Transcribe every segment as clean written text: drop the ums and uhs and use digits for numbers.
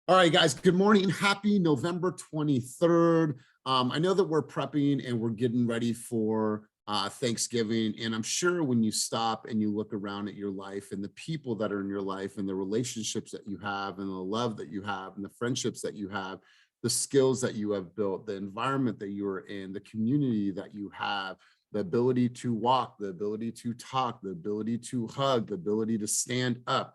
All right, guys, good morning. Happy November 23rd. I know that we're prepping and we're getting ready for Thanksgiving. And I'm sure when you stop and you look around at your life and the people that are in your life and the relationships that you have and the love that you have and the friendships that you have, the skills that you have built, the environment that you are in, the community that you have, the ability to walk, the ability to talk, the ability to hug, the ability to stand up.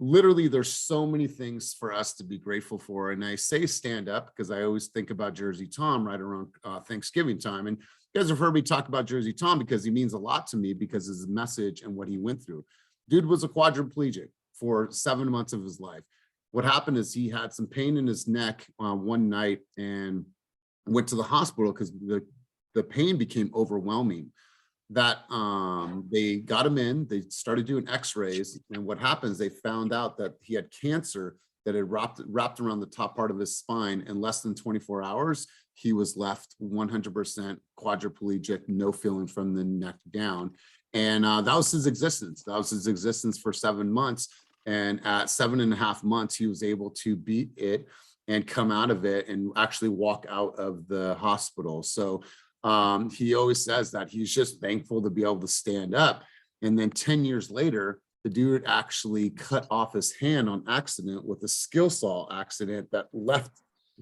Literally, there's so many things for us to be grateful for. And I say stand up because I always think about Jersey Tom right around Thanksgiving time. And you guys have heard me talk about Jersey Tom because he means a lot to me because of his message and what he went through. Dude was a quadriplegic for 7 months of his life. What happened is he had some pain in his neck one night and went to the hospital because the pain became overwhelming. That they got him in, they started doing x-rays, and what happens, they found out that he had cancer that had wrapped around the top part of his spine. In less than 24 hours, he was left 100% quadriplegic, no feeling from the neck down. And that was his existence. That was his existence for 7 months. And at 7.5 months, he was able to beat it and come out of it and actually walk out of the hospital. So he always says that he's just thankful to be able to stand up. And then 10 years later, the dude actually cut off his hand on accident with a skill saw accident that left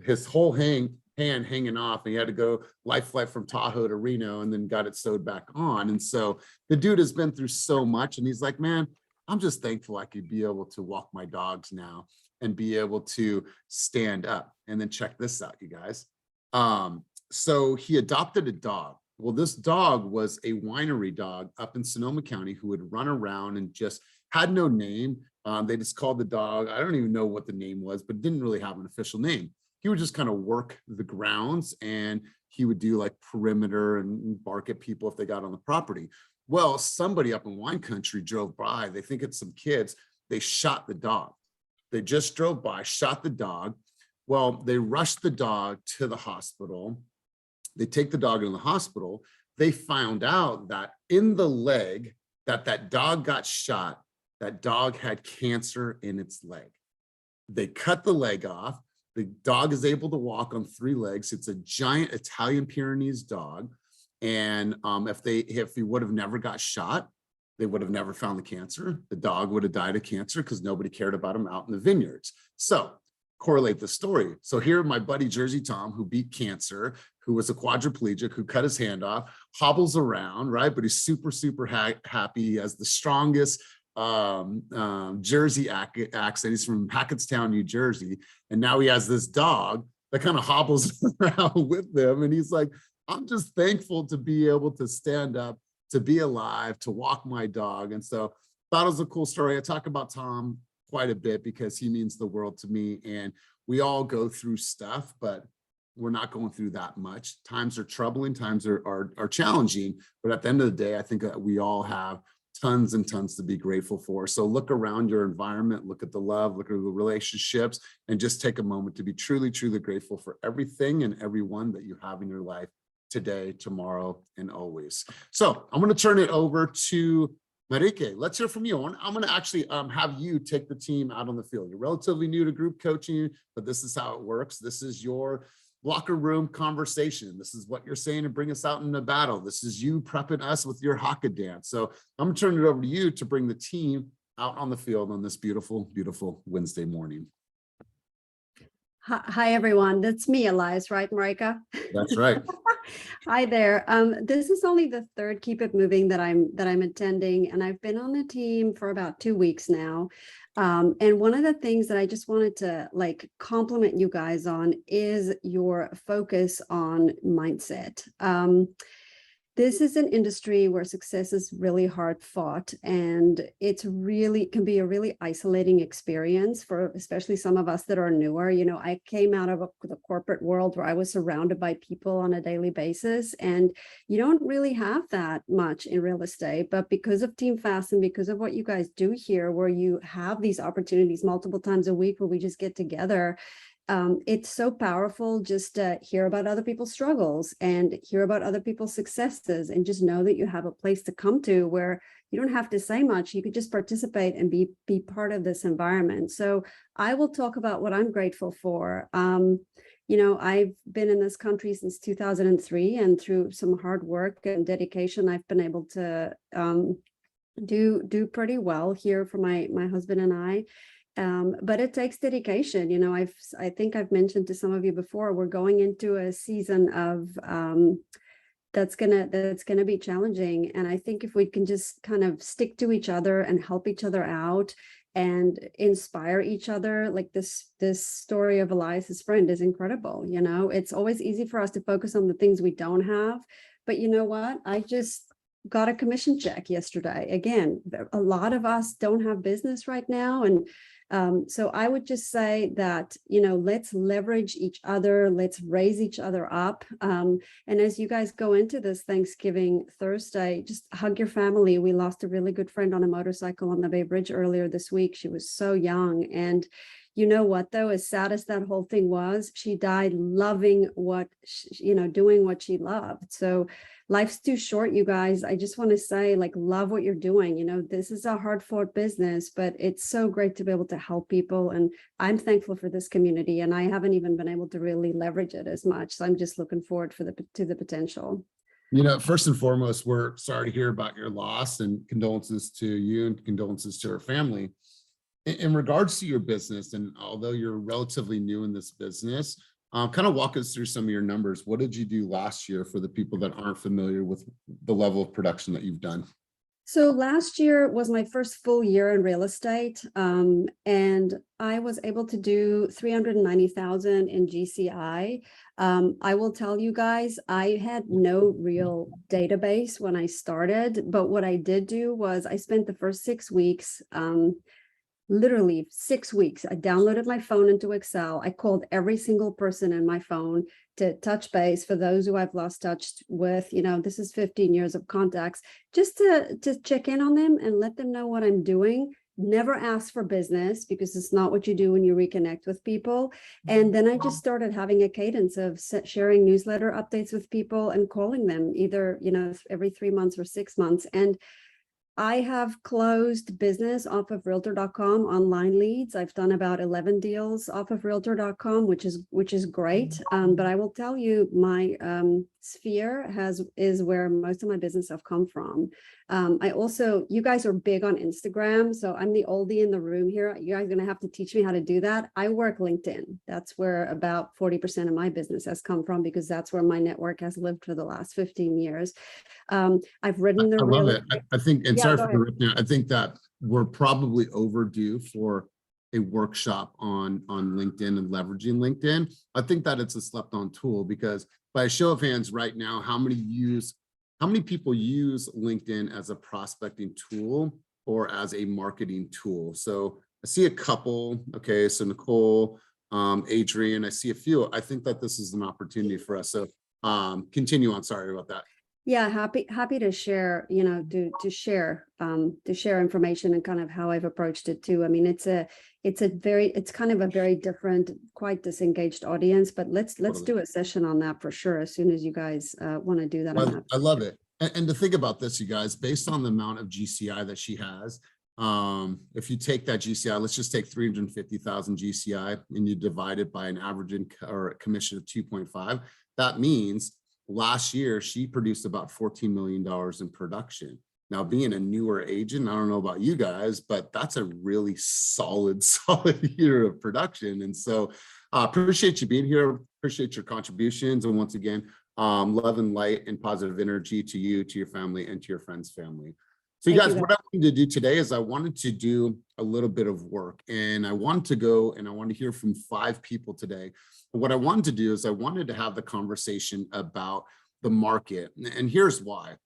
his whole hand hanging off. And he had to go life flight from Tahoe to Reno and then got it sewed back on. And so the dude has been through so much. And he's like, man, I'm just thankful I could be able to walk my dogs now and be able to stand up. And then check this out, you guys. So he adopted a dog. Well, this dog was a winery dog up in Sonoma County who would run around and just had no name. They just called the dog, I don't even know what the name was, but didn't really have an official name. He would just kind of work the grounds and he would do like perimeter and bark at people if they got on the property. Well, somebody up in wine country drove by. They think it's some kids. They shot the dog. They just drove by, shot the dog. Well, they rushed the dog to the hospital. They take the dog into the hospital. They found out that in the leg that dog got shot, that dog had cancer in its leg. They cut the leg off. The dog is able to walk on 3 legs. It's a giant Italian Pyrenees dog. And if he would have never got shot, they would have never found the cancer. The dog would have died of cancer because nobody cared about him out in the vineyards. So correlate the story. So here, my buddy Jersey Tom, who beat cancer, who was a quadriplegic, who cut his hand off, hobbles around, right? But he's super, super happy. He has the strongest Jersey accent. He's from Hackettstown, New Jersey. And now he has this dog that kind of hobbles around with him. And he's like, I'm just thankful to be able to stand up, to be alive, to walk my dog. And so thought it was a cool story. I talk about Tom quite a bit because he means the world to me, and we all go through stuff, but we're not going through that much. Times are troubling, times are challenging, but at the end of the day, I think that we all have tons and tons to be grateful for. So look around your environment, look at the love, look at the relationships, and just take a moment to be truly, truly grateful for everything and everyone that you have in your life today, tomorrow, and always. So I'm going to turn it over to Marike. Let's hear from you. I'm going to actually have you take the team out on the field. You're relatively new to group coaching, but this is how it works. This is your locker room conversation. This is what you're saying to bring us out in the battle. This is you prepping us with your haka dance. So I'm going to turn it over to you to bring the team out on the field on this beautiful, beautiful Wednesday morning. Hi, everyone. That's me, Elias, right, Marika? That's right. Hi there. This is only the third Keep It Moving that I'm attending, and I've been on the team for about 2 weeks now. And one of the things that I just wanted to compliment you guys on is your focus on mindset. This is an industry where success is really hard fought, and can be a really isolating experience for especially some of us that are newer. You know, I came out of the corporate world where I was surrounded by people on a daily basis, and you don't really have that much in real estate. But because of Team Fast and because of what you guys do here, where you have these opportunities multiple times a week where we just get together, it's so powerful just to hear about other people's struggles and hear about other people's successes, and just know that you have a place to come to where you don't have to say much. You could just participate and be part of this environment. So I will talk about what I'm grateful for. I've been in this country since 2003, and through some hard work and dedication, I've been able to do pretty well here for my husband and I. But it takes dedication. I think I've mentioned to some of you before, we're going into a season of that's gonna be challenging. And I think if we can just kind of stick to each other and help each other out and inspire each other, like this story of Elias's friend is incredible. It's always easy for us to focus on the things we don't have, but you know what? I just got a commission check yesterday. Again, a lot of us don't have business right now, and so I would just say that, let's leverage each other, let's raise each other up. And as you guys go into this Thanksgiving Thursday, just hug your family. We lost a really good friend on a motorcycle on the Bay Bridge earlier this week. She was so young. And you know what, though, as sad as that whole thing was, she died loving doing what she loved. So life's too short, you guys. I just want to say, love what you're doing. This is a hard fought business, but it's so great to be able to help people. And I'm thankful for this community, and I haven't even been able to really leverage it as much. So I'm just looking forward to the potential. First and foremost, we're sorry to hear about your loss, and condolences to you and condolences to her family. In regards to your business, and although you're relatively new in this business, kind of walk us through some of your numbers. What did you do last year for the people that aren't familiar with the level of production that you've done? So last year was my first full year in real estate, and I was able to do 390,000 in GCI. I will tell you guys, I had no real database when I started, but what I did do was I spent the first 6 weeks, literally 6 weeks. I downloaded my phone into Excel. I called every single person in my phone to touch base. For those who I've lost touch with, this is 15 years of contacts, just to check in on them and let them know what I'm doing. Never ask for business, because it's not what you do when you reconnect with people. And then I just started having a cadence of sharing newsletter updates with people and calling them either, every 3 months or 6 months. And I have closed business off of Realtor.com online leads. I've done about 11 deals off of Realtor.com, which is great. But I will tell you, my sphere is where most of my business have come from. You guys are big on Instagram, so I'm the oldie in the room here. You guys are gonna have to teach me how to do that. I work LinkedIn. That's where about 40% of my business has come from, because that's where my network has lived for the last 15 years. I've written the I love it. I think, and sorry for interrupting, I think that we're probably overdue for a workshop on LinkedIn and leveraging LinkedIn. I think that it's a slept on tool, because by a show of hands right now, how many people use LinkedIn as a prospecting tool or as a marketing tool? So I see a couple. Okay, so Nicole, Adrian, I see a few. I think that this is an opportunity for us. So continue on. Sorry about that. Yeah, happy to share, to share information and kind of how I've approached it too. I mean, it's kind of a very different, quite disengaged audience, but let's do a session on that for sure as soon as you guys want to do that. Well, I love it. And to think about this, you guys, based on the amount of GCI that she has, if you take that GCI, let's just take 350,000 GCI and you divide it by an average or commission of 2.5, that means last year, she produced about $14 million in production. Now, being a newer agent, I don't know about you guys, but that's a really solid year of production. And so appreciate you being here. Appreciate your contributions. And once again, love and light and positive energy to you, to your family, and to your friends' family. So you guys, what I wanted to do today is I wanted to do a little bit of work, and I wanted to go and I want to hear from 5 people today. But what I wanted to do is I wanted to have the conversation about the market. And here's why.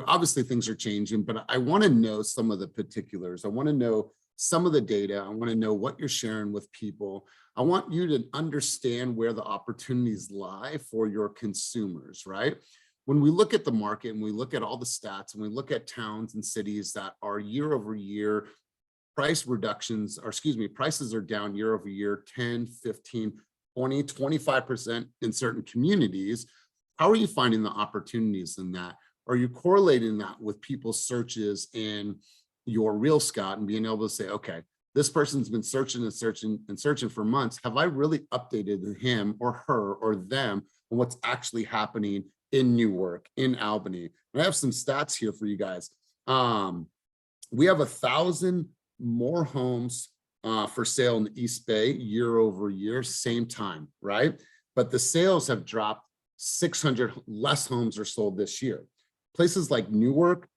Obviously things are changing, but I want to know some of the particulars. I want to know some of the data. I want to know what you're sharing with people. I want you to understand where the opportunities lie for your consumers, right? When we look at the market and we look at all the stats and we look at towns and cities that are year over year, prices are down year over year, 10, 15, 20, 25% in certain communities. How are you finding the opportunities in that? Are you correlating that with people's searches in your Real Scott and being able to say, okay, this person's been searching and searching and searching for months. Have I really updated him or her or them on what's actually happening in Newark, in Albany? And I have some stats here for you guys. We have 1,000 more homes for sale in the East Bay year over year, same time, right? But the sales have dropped. 600 less homes are sold this year. Places like Newark,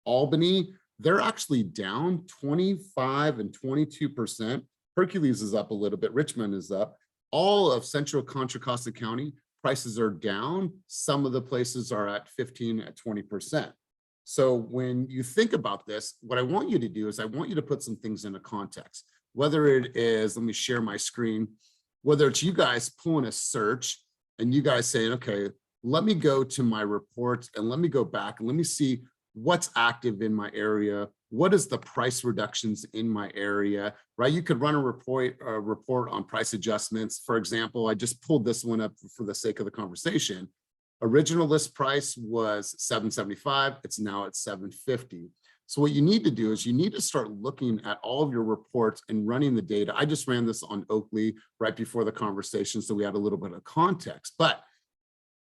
Albany, they're actually down 25 and 22%. Hercules is up a little bit. Richmond is up. All of Central Contra Costa County, prices are down. Some of the places are at 15 at 20%. So when you think about this, what I want you to do is I want you to put some things into context. Whether it is, let me share my screen, whether it's you guys pulling a search and you guys saying, okay, let me go to my reports and let me go back and let me see what's active in my area. What is the price reductions in my area, right? You could run a report on price adjustments. For example, I just pulled this one up for the sake of the conversation. Original list price was $775. It's now at $750. So what you need to do is you need to start looking at all of your reports and running the data. I just ran this on Oakley right before the conversation, so we had a little bit of context. But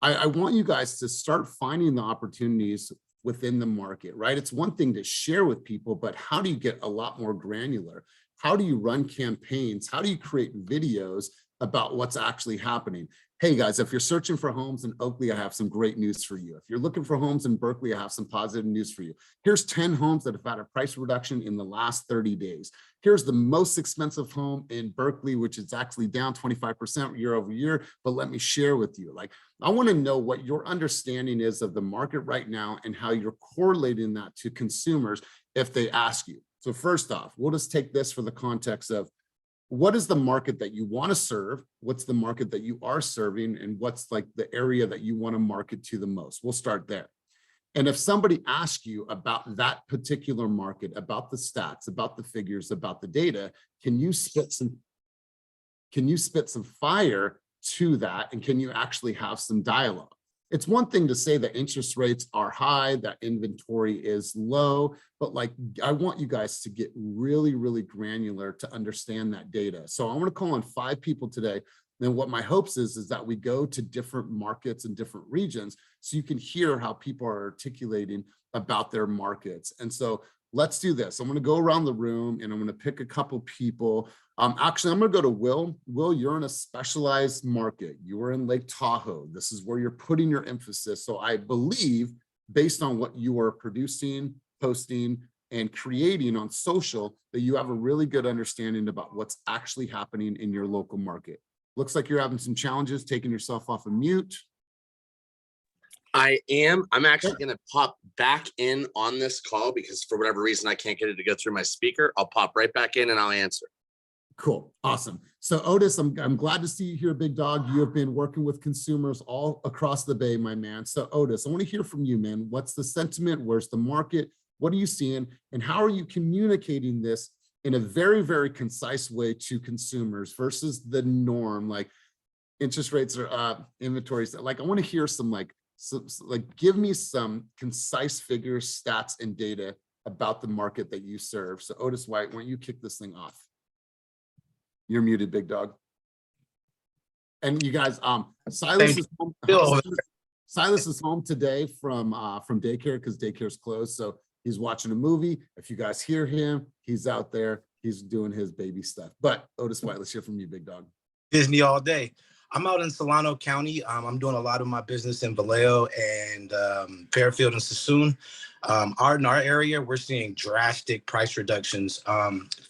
I want you guys to start finding the opportunities within the market, right? It's one thing to share with people, but how do you get a lot more granular? How do you run campaigns? How do you create videos about what's actually happening? Hey guys, if you're searching for homes in Oakley, I have some great news for you. If you're looking for homes in Berkeley, I have some positive news for you. Here's 10 homes that have had a price reduction in the last 30 days. Here's the most expensive home in Berkeley, which is actually down 25% year over year, but let me share with you. Like, I wanna know what your understanding is of the market right now and how you're correlating that to consumers if they ask you. So first off, we'll just take this for the context of what is the market that you want to serve? What's the market that you are serving? And what's like the area that you want to market to the most? We'll start there. And if somebody asks you about that particular market, about the stats, about the figures, about the data, can you spit some fire to that? And can you actually have some dialogue? It's one thing to say that interest rates are high, that inventory is low, but like, I want you guys to get really, really granular to understand that data. So I want to call on 5 people today. Then what my hopes is that we go to different markets and different regions so you can hear how people are articulating about their markets. And so let's do this. I'm going to go around the room and I'm going to pick a couple people. Actually, I'm going to go to Will. Will, you're in a specialized market. You are in Lake Tahoe. This is where you're putting your emphasis. So I believe, based on what you are producing, posting, and creating on social, that you have a really good understanding about what's actually happening in your local market. Looks like you're having some challenges taking yourself off of mute. I am. I'm actually going to pop back in on this call because for whatever reason, I can't get it to go through my speaker. I'll pop right back in and I'll answer. Cool. Awesome. So Otis, I'm glad to see you here, big dog. You have been working with consumers all across the Bay, my man. So Otis, I want to hear from you, man. What's the sentiment? Where's the market? What are you seeing? And how are you communicating this in a very, very concise way to consumers versus the norm? Like, interest rates are up, inventories. Like, I want to hear some give me some concise figures, stats, and data about the market that you serve. So Otis White, why don't you kick this thing off? You're muted, big dog. And you guys, Silas is home. Silas is home today from daycare because daycare's closed. So he's watching a movie. If you guys hear him, he's out there. He's doing his baby stuff. But Otis White, let's hear from you, big dog. Disney all day. I'm out in Solano County. I'm doing a lot of my business in Vallejo and Fairfield and Sassoon. In our area, we're seeing drastic price reductions.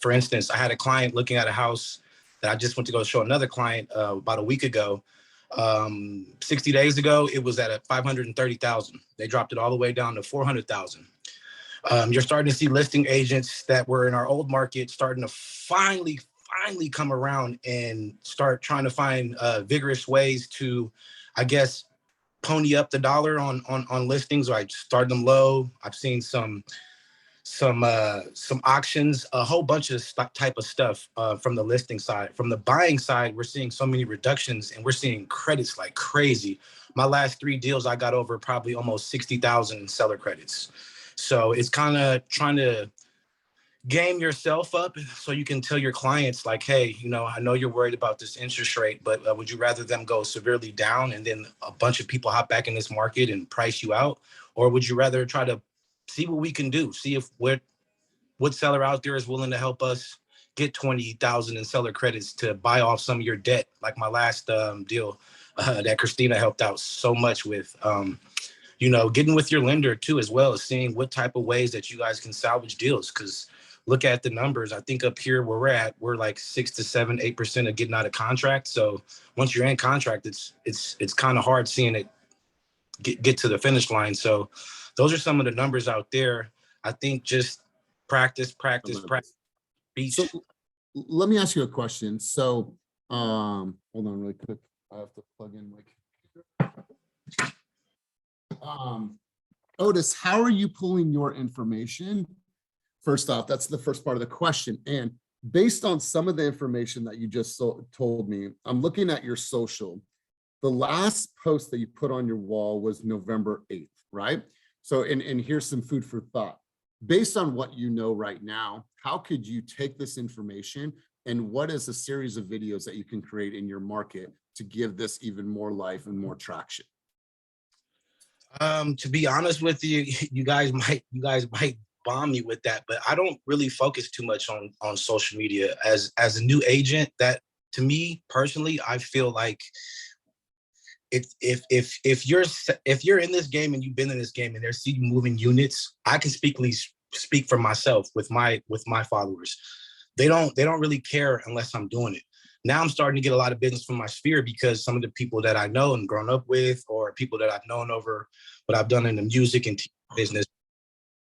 For instance, I had a client looking at a house that I just went to go show another client about a week ago. 60 days ago, it was at $530,000. They dropped it all the way down to $400,000. You're starting to see listing agents that were in our old market starting to finally come around and start trying to find vigorous ways to, I guess, pony up the dollar on listings. Or I started them low. I've seen some some auctions, a whole bunch of type of stuff from the listing side. From the buying side, we're seeing so many reductions and we're seeing credits like crazy. My last 3 deals, I got over probably almost 60,000 in seller credits. So it's kind of trying to game yourself up so you can tell your clients like, hey, you know, I know you're worried about this interest rate, but would you rather them go severely down and then a bunch of people hop back in this market and price you out? Or would you rather try to see what we can do, see if what seller out there is willing to help us get 20,000 in seller credits to buy off some of your debt, like my last deal that Christina helped out so much with. You know, getting with your lender too, as well as seeing what type of ways that you guys can salvage deals. Because look at the numbers. I think up here where we're at, we're like 6 to 7, 8% of getting out of contract. So once you're in contract, it's kind of hard seeing it get to the finish line. So those are some of the numbers out there. I think just practice. Beach. So let me ask you a question. So hold on really quick. I have to plug in my computer. Otis, how are you pulling your information? First off, that's the first part of the question. And based on some of the information that you just told me, I'm looking at your social. The last post that you put on your wall was November 8th, right? So, and here's some food for thought. Based on what you know right now, how could you take this information and what is a series of videos that you can create in your market to give this even more life and more traction? To be honest with you, you guys might bomb me with that, but I don't really focus too much on social media as a new agent. That to me personally, I feel like if you're in this game and you've been in this game and they're seeing moving units, I can speak for myself with my followers. They don't really care unless I'm doing it. Now I'm starting to get a lot of business from my sphere because some of the people that I know and grown up with, or people that I've known over what I've done in the music and TV business,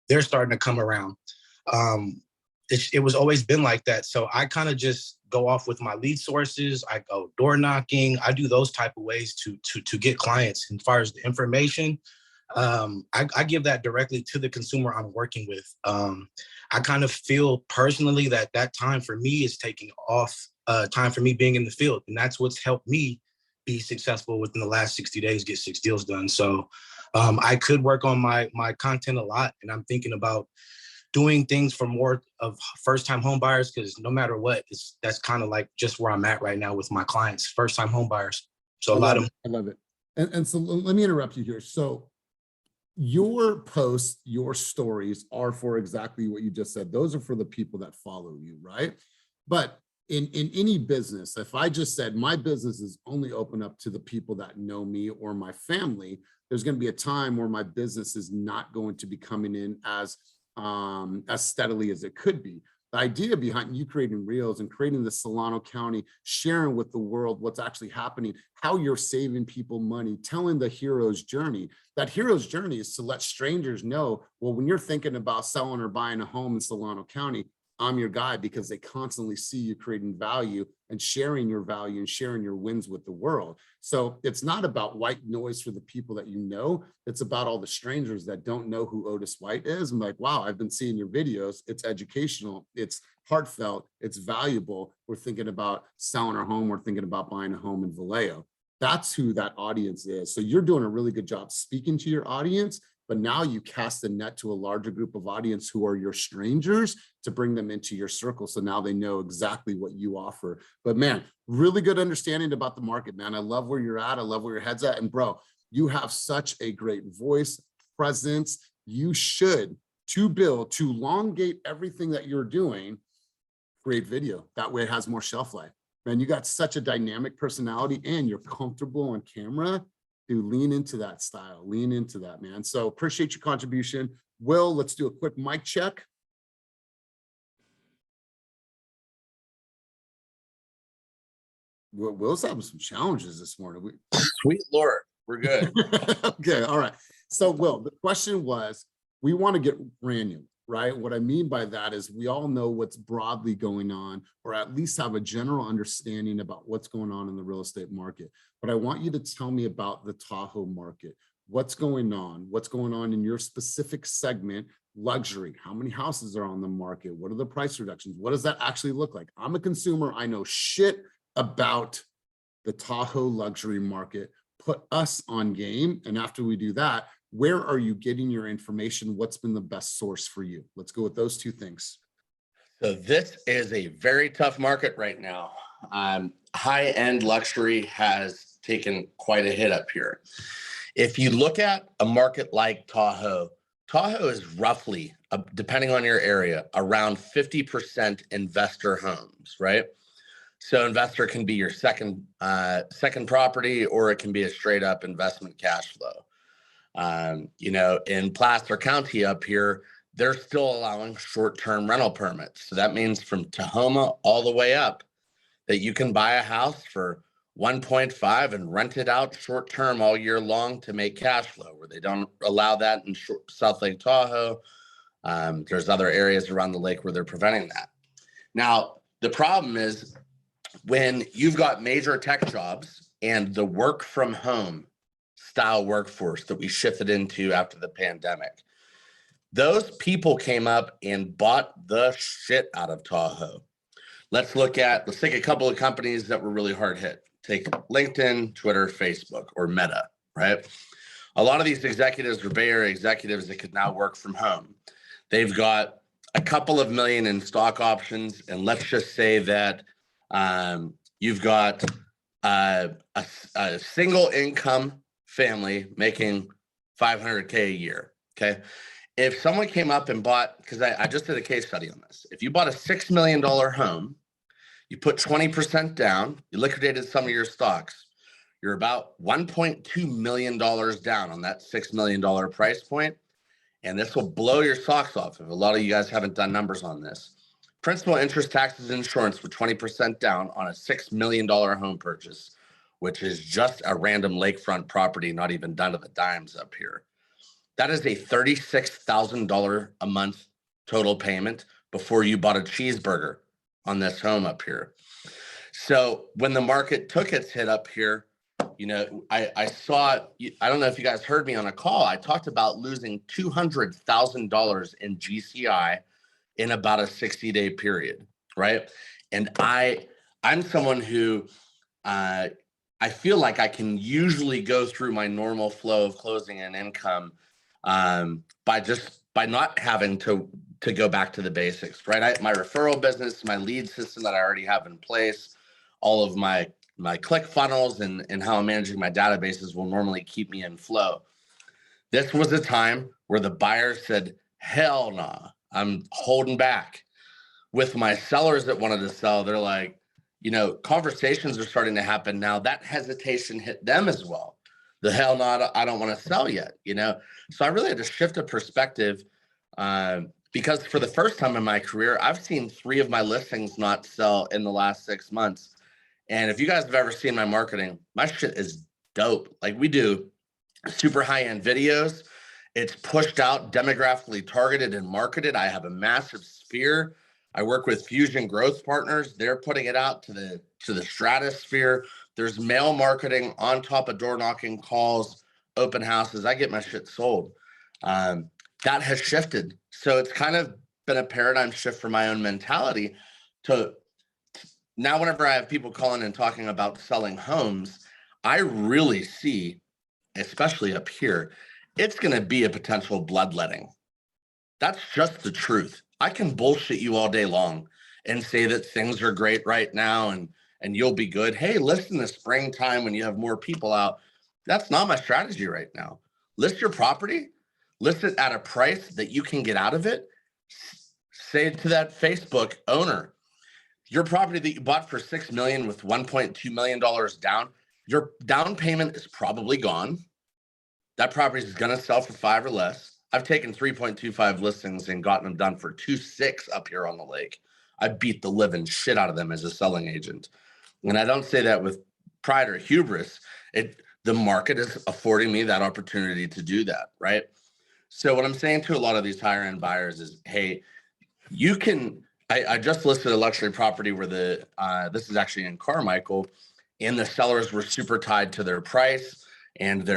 they're starting to come around. It was always been like that. So I kind of just go off with my lead sources. I go door knocking. I do those type of ways to get clients. And as far as the information, I give that directly to the consumer I'm working with. I kind of feel personally that time for me is taking off time for me being in the field. And that's what's helped me be successful within the last 60 days, get 6 deals done. So I could work on my content a lot. And I'm thinking about doing things for more of first-time home buyers, because no matter what, that's kind of like just where I'm at right now with my clients, first-time home buyers. So I love it. And so let me interrupt you here. So your posts, your stories are for exactly what you just said. Those are for the people that follow you, right? But in any business, if I just said my business is only open up to the people that know me or my family, there's going to be a time where my business is not going to be coming in as steadily as it could be. The idea behind you creating reels and creating the Solano County, sharing with the world what's actually happening, how you're saving people money, telling the hero's journey. That hero's journey is to let strangers know, well, when you're thinking about selling or buying a home in Solano County, I'm your guy, because they constantly see you creating value and sharing your value and sharing your wins with the world. So it's not about white noise for the people that you know. It's about all the strangers that don't know who Otis White is. I'm like, wow, I've been seeing your videos. It's educational. It's heartfelt. It's valuable. We're thinking about selling our home. We're thinking about buying a home in Vallejo. That's who that audience is. So you're doing a really good job speaking to your audience, but now you cast the net to a larger group of audience who are your strangers to bring them into your circle. So now they know exactly what you offer. But man, really good understanding about the market, man. I love where you're at. I love where your head's at. And bro, you have such a great voice, presence. You should, to build, to elongate everything that you're doing, create video. That way it has more shelf life. Man, you got such a dynamic personality and you're comfortable on camera. To lean into that style, lean into that, man. So appreciate your contribution. Will, let's do a quick mic check. Will's having some challenges this morning. Sweet Lord, we're good. Okay, all right. So Will, the question was, we want to get granular, right? What I mean by that is we all know what's broadly going on, or at least have a general understanding about what's going on in the real estate market. But I want you to tell me about the Tahoe market. What's going on? What's going on in your specific segment luxury. How many houses are on the market? What are the price reductions? What does that actually look like? I'm a consumer. I know shit about the Tahoe luxury market. Put us on game. And after we do that, where are you getting your information? What's been the best source for you? Let's go with those two things. So this is a very tough market right now. High-end luxury has taken quite a hit up here. If you look at a market like Tahoe, Tahoe is roughly, depending on your area, around 50% investor homes, right? So investor can be your second property, or it can be a straight up investment cash flow. In Placer County up here, they're still allowing short-term rental permits. So that means from Tahoma all the way up that you can buy a house for 1.5 and rent it out short-term all year long to make cash flow, where they don't allow that in South Lake Tahoe. There's other areas around the lake where they're preventing that. Now, the problem is when you've got major tech jobs and the work from home style workforce that we shifted into after the pandemic, those people came up and bought the shit out of Tahoe. Let's take a couple of companies that were really hard hit. Take LinkedIn, Twitter, Facebook, or Meta, right? A lot of these executives are Bay Area executives that could now work from home. They've got a couple of million in stock options, and let's just say that you've got a single income family making $500K a year, okay? If someone came up and bought, because I just did a case study on this, if you bought a $6 million home, you put 20% down, you liquidated some of your stocks, you're about $1.2 million down on that $6 million price point. And this will blow your socks off if a lot of you guys haven't done numbers on this. Principal, interest, taxes, and insurance with 20% down on a $6 million home purchase, which is just a random lakefront property, not even done to the dimes up here. That is a $36,000 a month total payment before you bought a cheeseburger on this home up here. So when the market took its hit up here, I saw, I don't know if you guys heard me on a call, I talked about losing $200,000 in GCI in about a 60-day period, right? And I'm someone who I feel like I can usually go through my normal flow of closing and income by not having to go back to the basics, right? My referral business, my lead system that I already have in place, all of my click funnels and how I'm managing my databases will normally keep me in flow. This was a time where the buyer said, hell nah, I'm holding back. With my sellers that wanted to sell, they're like, conversations are starting to happen now. That hesitation hit them as well. The hell no, I don't want to sell yet, So I really had to shift a perspective because for the first time in my career, I've seen 3 of my listings not sell in the last 6 months. And if you guys have ever seen my marketing, my shit is dope. Like, we do super high-end videos. It's pushed out, demographically targeted and marketed. I have a massive sphere. I work with Fusion Growth Partners. They're putting it out to the stratosphere. There's mail marketing on top of door knocking calls, open houses. I get my shit sold. That has shifted. So it's kind of been a paradigm shift for my own mentality to now, whenever I have people calling and talking about selling homes, I really see, especially up here, it's going to be a potential bloodletting. That's just the truth. I can bullshit you all day long and say that things are great right now and you'll be good. Hey, list in the springtime when you have more people out. That's not my strategy right now. List your property, list it at a price that you can get out of it. Say to that Facebook owner, your property that you bought for $6 million with $1.2 million down, your down payment is probably gone. That property is going to sell for 5 or less. I've taken 3.25 listings and gotten them done for 2.6 up here on the lake. I beat the living shit out of them as a selling agent. And I don't say that with pride or hubris. The market is affording me that opportunity to do that, right? So what I'm saying to a lot of these higher end buyers is, hey, you can, I just listed a luxury property where this is actually in Carmichael, and the sellers were super tied to their price. and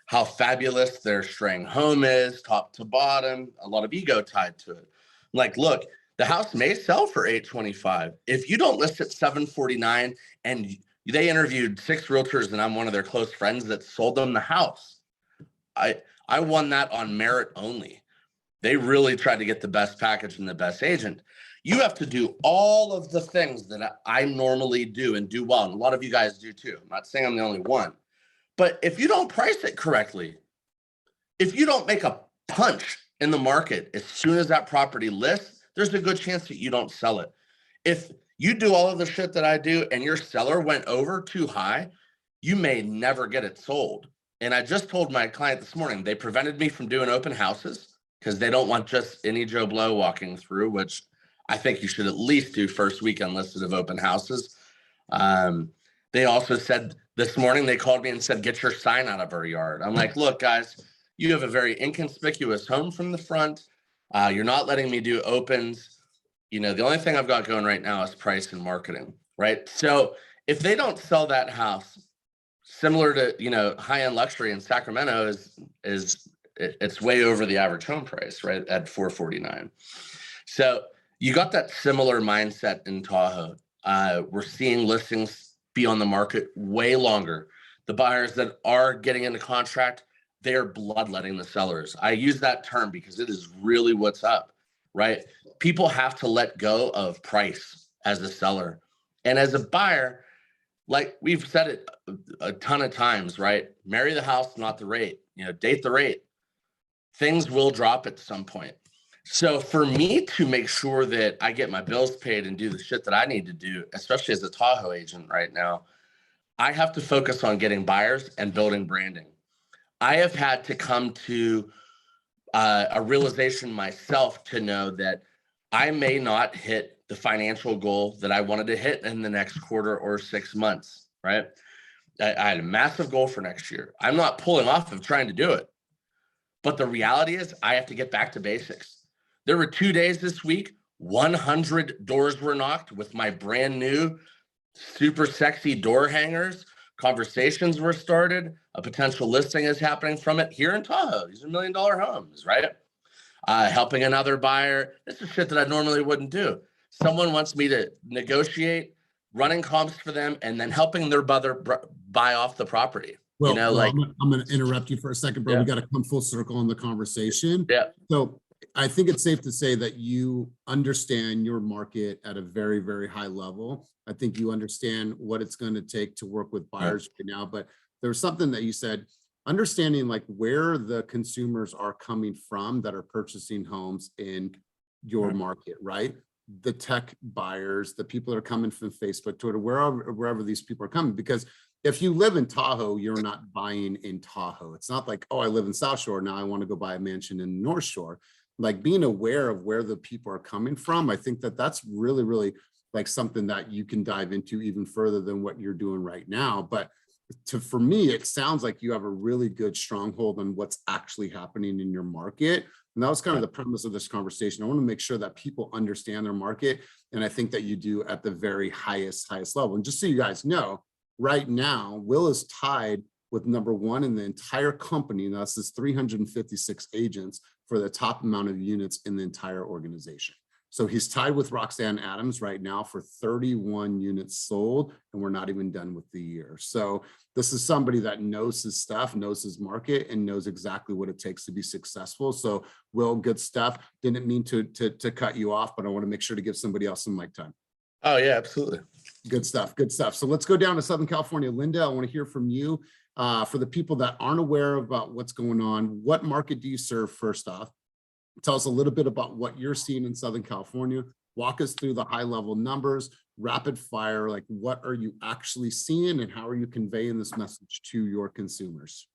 how fabulous their string home is, top to bottom, a lot of ego tied to it. Like, look, the house may sell for $825. If you don't list at $749, and they interviewed 6 realtors and I'm one of their close friends that sold them the house, I won that on merit only. They really tried to get the best package and the best agent. You have to do all of the things that I normally do and do well. And a lot of you guys do too. I'm not saying I'm the only one. But if you don't price it correctly, if you don't make a punch in the market as soon as that property lists, there's a good chance that you don't sell it. If you do all of the shit that I do and your seller went over too high, you may never get it sold. And I just told my client this morning, they prevented me from doing open houses because they don't want just any Joe Blow walking through, which I think you should at least do first weekend listed of open houses. They also said this morning, they called me and said, get your sign out of our yard. I'm like, look, guys, you have a very inconspicuous home from the front. You're not letting me do opens. You know, the only thing I've got going right now is price and marketing, right? So if they don't sell that house, similar to, you know, high-end luxury in Sacramento it's way over the average home price, right? At $449. So you got that similar mindset in Tahoe. We're seeing listings be on the market way longer. The buyers that are getting into contract, they're bloodletting the sellers. I use that term because it is really what's up, right? People have to let go of price as a seller. And as a buyer, like we've said it a ton of times, right? Marry the house, not the rate. You know, date the rate. Things will drop at some point. So for me to make sure that I get my bills paid and do the shit that I need to do, especially as a Tahoe agent right now, I have to focus on getting buyers and building branding. I have had to come to a realization myself to know that I may not hit the financial goal that I wanted to hit in the next quarter or 6 months, right? I had a massive goal for next year. I'm not pulling off of trying to do it. But the reality is I have to get back to basics. There were 2 days this week, 100 doors were knocked with my brand new, super sexy door hangers. Conversations were started. A potential listing is happening from it here in Tahoe. These are $1 million homes, right? Helping another buyer. This is shit that I normally wouldn't do. Someone wants me to negotiate, running comps for them, and then helping their brother buy off the property. Well, you know, well, like I'm going to interrupt you for a second, bro. Yeah. We got to come full circle in the conversation. Yeah. So I think it's safe to say that you understand your market at a very, very high level. I think you understand what it's going to take to work with buyers right now. But there was something that you said, understanding like where the consumers are coming from that are purchasing homes in your market, right? The tech buyers, the people that are coming from Facebook, Twitter, wherever these people are coming, because if you live in Tahoe, you're not buying in Tahoe. It's not like, oh, I live in South Shore, now I want to go buy a mansion in North Shore. Like being aware of where the people are coming from, I think that that's really, really like something that you can dive into even further than what you're doing right now. But for me, it sounds like you have a really good stronghold on what's actually happening in your market. And that was kind of the premise of this conversation. I want to make sure that people understand their market. And I think that you do at the very highest level. And just so you guys know, right now, Will is tied with #1 in the entire company. And that's his 356 agents for the top amount of units in the entire organization. So he's tied with Roxanne Adams right now for 31 units sold, and we're not even done with the year. So this is somebody that knows his stuff, knows his market, and knows exactly what it takes to be successful. So Will, good stuff. Didn't mean to cut you off, but I want to make sure to give somebody else some mic time. Oh yeah, absolutely. Good stuff. Good stuff. So let's go down to Southern California. Linda, I want to hear from you. For the people that aren't aware about what's going on, what market do you serve first off? Tell us a little bit about what you're seeing in Southern California. Walk us through the high level numbers, rapid fire, like what are you actually seeing and how are you conveying this message to your consumers?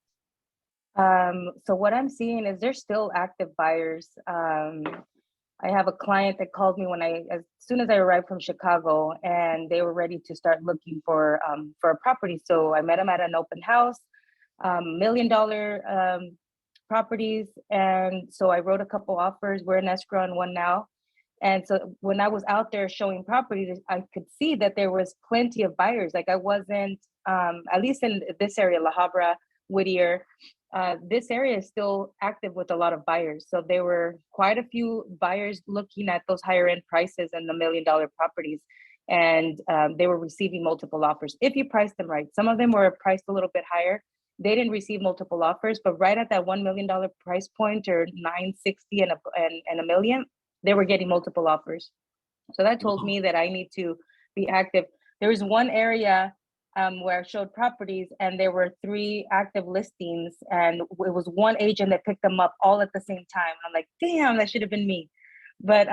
So what I'm seeing is there's still active buyers. I have a client that called me as soon as I arrived from Chicago, and they were ready to start looking for a property. So I met him at an open house, $1 million properties. And so I wrote a couple offers. We're in escrow on one now. And so when I was out there showing properties, I could see that there was plenty of buyers. Like I wasn't, at least in this area, La Habra, Whittier, this area is still active with a lot of buyers. So there were quite a few buyers looking at those higher end prices and the $1 million properties. And they were receiving multiple offers if you priced them right. Some of them were priced a little bit higher. They didn't receive multiple offers, but right at that $1 million price point, or 960 and a million, they were getting multiple offers. So that told me that I need to be active. There was one area where I showed properties and there were 3 active listings, and it was one agent that picked them up all at the same time. I'm like, damn, that should have been me. But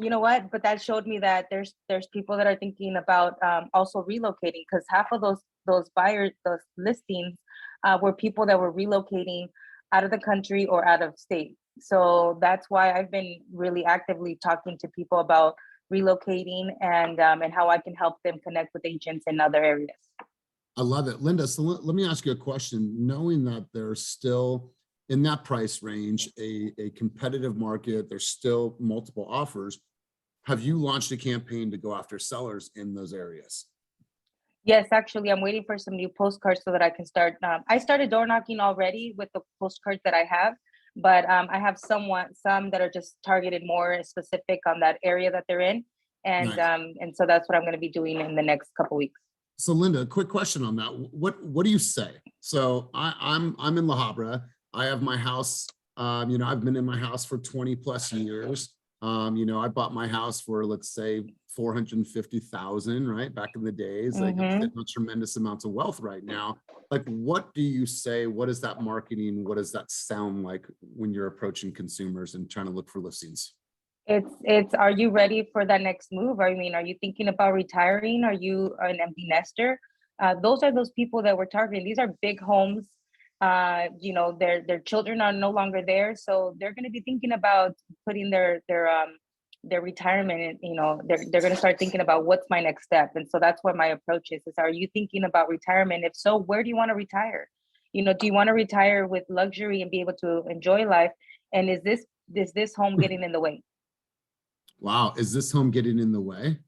you know what? But that showed me that there's people that are thinking about also relocating, because half of those buyers, those listings, were people that were relocating out of the country or out of state. So that's why I've been really actively talking to people about relocating and how I can help them connect with agents in other areas. I love it. Linda, so let me ask you a question. Knowing that there's still in that price range, a competitive market, there's still multiple offers. Have you launched a campaign to go after sellers in those areas? Yes, actually, I'm waiting for some new postcards so that I can start. I started door knocking already with the postcards that I have, but I have some that are just targeted more specific on that area that they're in. And Nice. and so that's what I'm going to be doing in the next couple weeks. So Linda, a quick question on that. What do you say? So I'm in La Habra. I have my house. I've been in my house for 20 plus years. I bought my house for, let's say, 450,000, right? Back in the days, like I'm sitting on tremendous amounts of wealth right now. Like, what do you say? What is that marketing? What does that sound like when you're approaching consumers and trying to look for listings? It's are you ready for that next move? I mean, are you thinking about retiring? Are you an empty nester? Those are those people that we're targeting. These are big homes. Their children are no longer there, so they're going to be thinking about putting their retirement in. They're going to start thinking about what's my next step. And so that's what my approach is. Are you thinking about retirement? If so, where do you want to retire? Do you want to retire with luxury and be able to enjoy life? And is this home getting in the way? Wow, is this home getting in the way?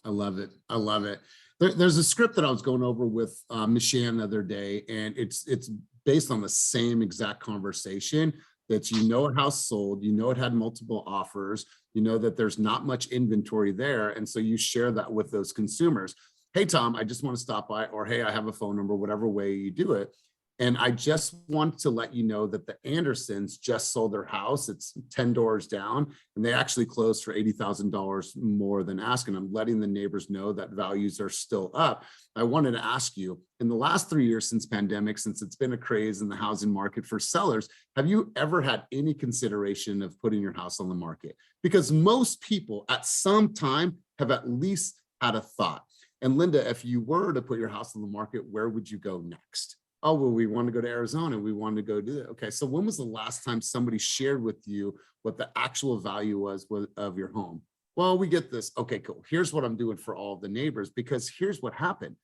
I love it. I love it. There's a script that I was going over with Ms. Shan the other day, and it's based on the same exact conversation that a house sold, it had multiple offers, that there's not much inventory there. And so you share that with those consumers. Hey, Tom, I just want to stop by, or hey, I have a phone number, whatever way you do it. And I just want to let you know that the Andersons just sold their house. It's 10 doors down, and they actually closed for $80,000 more than asking. I'm letting the neighbors know that values are still up. I wanted to ask you, in the last 3 years since pandemic, since it's been a craze in the housing market for sellers, have you ever had any consideration of putting your house on the market? Because most people at some time have at least had a thought. And Linda, if you were to put your house on the market, where would you go next? Oh, well, we want to go to Arizona. We want to go do that. Okay, so when was the last time somebody shared with you what the actual value was of your home? Well, we get this. Okay, cool. Here's what I'm doing for all of the neighbors, because here's what happened.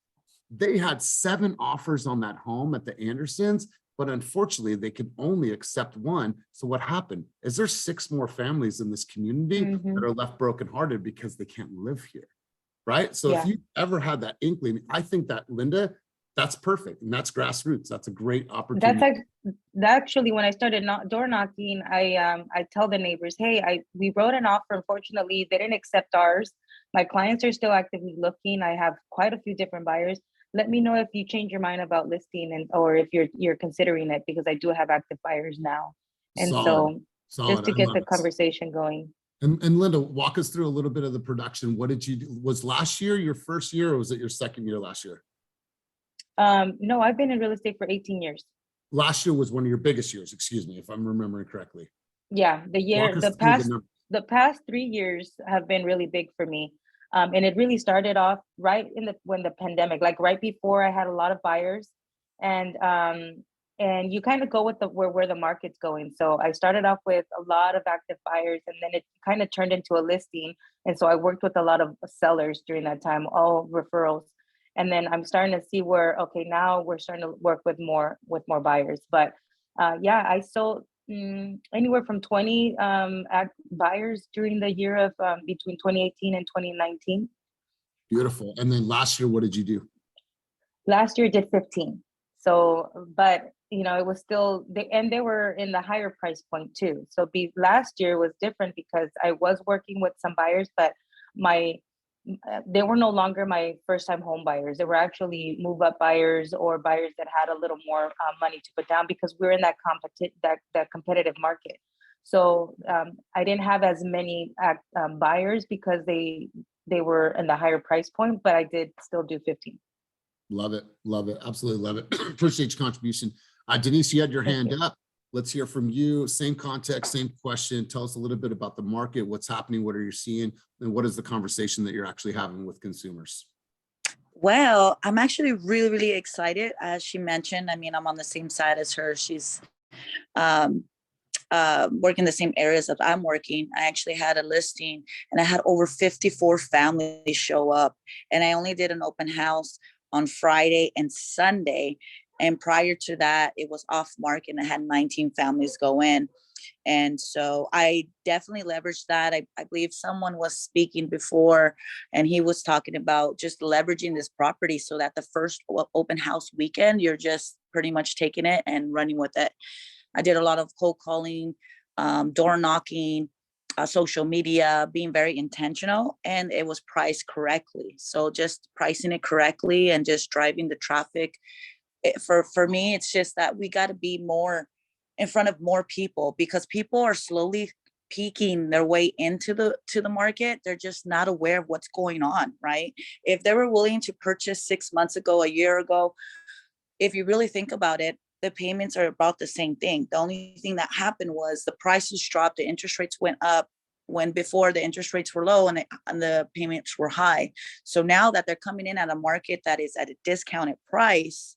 They had 7 offers on that home at the Andersons, but unfortunately, they could only accept 1. So what happened is there's 6 more families in this community that are left brokenhearted because they can't live here, right? So if you ever had that inkling, I think that, Linda, that's perfect. And that's grassroots. That's a great opportunity. That's actually when I started door knocking, I tell the neighbors, hey, we wrote an offer. Unfortunately, they didn't accept ours. My clients are still actively looking. I have quite a few different buyers. Let me know if you change your mind about listing or if you're considering it, because I do have active buyers now. And Solid. Just to get the conversation going. And Linda, walk us through a little bit of the production. What did you do? Was last year your first year, or was it your second year last year? No, I've been in real estate for 18 years. Last year was one of your biggest years, excuse me, if I'm remembering correctly. Yeah, the past 3 years have been really big for me. And it really started off right when the pandemic, like right before I had a lot of buyers, and you kind of go with where the market's going. So I started off with a lot of active buyers, and then it kind of turned into a listing. And so I worked with a lot of sellers during that time, all referrals. And then I'm starting to see where, okay, now we're starting to work with more buyers. But I sold anywhere from 20 buyers during the year of between 2018 and 2019. Beautiful. And then last year, what did you do? Last year did 15. So, but it was still they were in the higher price point too. So last year was different because I was working with some buyers, but my they were no longer my first time home buyers. They were actually move up buyers or buyers that had a little more money to put down because we're in that competitive market. So I didn't have as many buyers because they were in the higher price point, but I did still do 15. Love it. Love it. Absolutely love it. Appreciate your contribution. Denise, you had your hand up. Let's hear from you. Same context, same question. Tell us a little bit about the market, what's happening, what are you seeing, and what is the conversation that you're actually having with consumers? Well, I'm actually really, really excited. As she mentioned, I mean, I'm on the same side as her. She's working the same areas that I'm working. I actually had a listing and I had over 54 families show up. And I only did an open house on Friday and Sunday. And prior to that, it was off market and I had 19 families go in. And so I definitely leveraged that. I believe someone was speaking before and he was talking about just leveraging this property so that the first open house weekend, you're just pretty much taking it and running with it. I did a lot of cold calling, door knocking, social media, being very intentional, and it was priced correctly. So just pricing it correctly and just driving the traffic. For me, it's just that we got to be more in front of more people because people are slowly peeking their way into the market. They're just not aware of what's going on, right? If they were willing to purchase 6 months ago, a year ago, if you really think about it, the payments are about the same thing. The only thing that happened was the prices dropped, the interest rates went up when before the interest rates were low and the payments were high. So now that they're coming in at a market that is at a discounted price,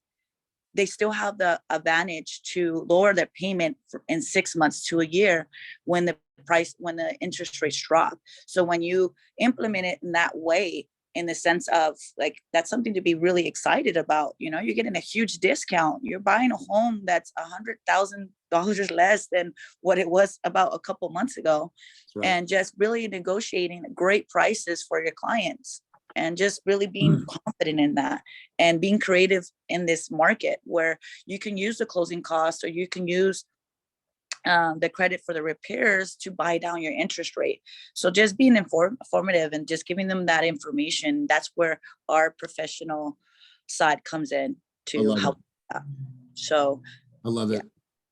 they still have the advantage to lower their payment in 6 months to a year when the interest rates drop. So when you implement it in that way, in the sense of like, that's something to be really excited about. You're getting a huge discount. You're buying a home that's $100,000 less than what it was about a couple months ago. Right. And just really negotiating great prices for your clients and just really being confident in that and being creative in this market where you can use the closing costs or you can use the credit for the repairs to buy down your interest rate. So just being informative and just giving them that information, that's where our professional side comes in to help. So I love it.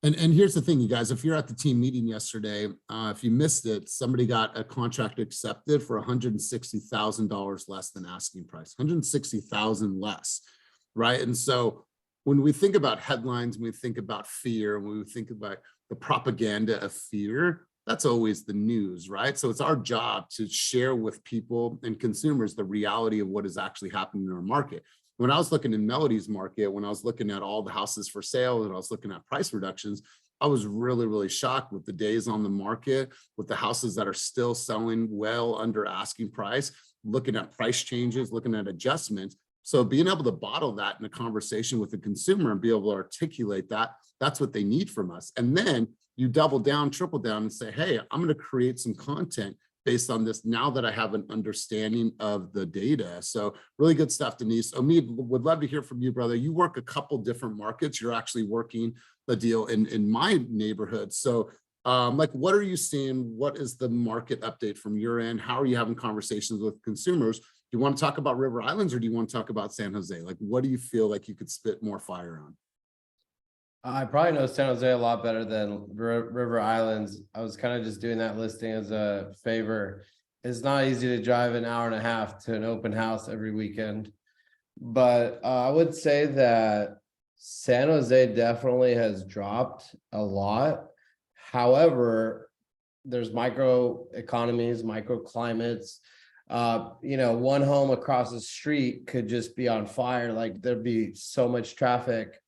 And here's the thing, you guys, if you're at the team meeting yesterday, if you missed it, somebody got a contract accepted for $160,000 less than asking price, $160,000 less, right? And so when we think about headlines, when we think about fear, when we think about the propaganda of fear, that's always the news, right? So it's our job to share with people and consumers the reality of what is actually happening in our market. When I was looking in Melody's market, when I was looking at all the houses for sale and I was looking at price reductions, I was really, really shocked with the days on the market, with the houses that are still selling well under asking price, looking at price changes, looking at adjustments. So being able to bottle that in a conversation with the consumer and be able to articulate that, that's what they need from us. And then you double down, triple down and say, hey, I'm going to create some content based on this now that I have an understanding of the data. So really good stuff, Denise. Omid, would love to hear from you, brother. You work a couple different markets. You're actually working the deal in my neighborhood. So like, what are you seeing? What is the market update from your end? How are you having conversations with consumers? Do you want to talk about River Islands or do you want to talk about San Jose? Like, what do you feel like you could spit more fire on? I probably know San Jose a lot better than River Islands. I was kind of just doing that listing as a favor. It's not easy to drive an hour and a half to an open house every weekend. But I would say that San Jose definitely has dropped a lot. However, there's micro economies, microclimates. One home across the street could just be on fire. Like there'd be so much traffic.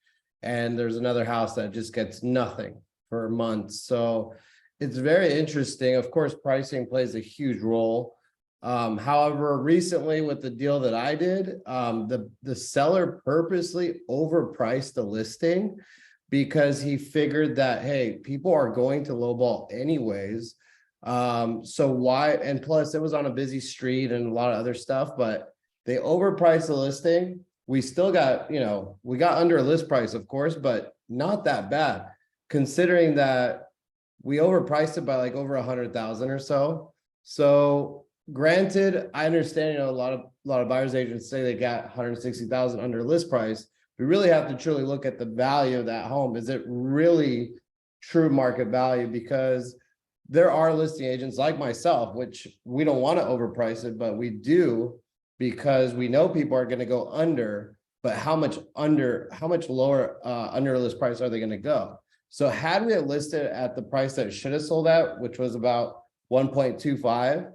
And there's another house that just gets nothing for months. So it's very interesting. Of course, pricing plays a huge role. However, recently with the deal that I did, the seller purposely overpriced the listing because he figured that, hey, people are going to lowball anyways. So why? And plus it was on a busy street and a lot of other stuff, but they overpriced the listing. we still got, we got under list price, of course, but not that bad, considering that we overpriced it by like over 100,000 or so. So granted, I understand, a lot of buyers agents say they got 160,000 under list price. We really have to truly look at the value of that home. Is it really true market value? Because there are listing agents like myself, which we don't want to overprice it, but we do, because we know people are going to go under, but how much lower under list price are they going to go? So had we listed at the price that it should have sold at, which was about 1.25,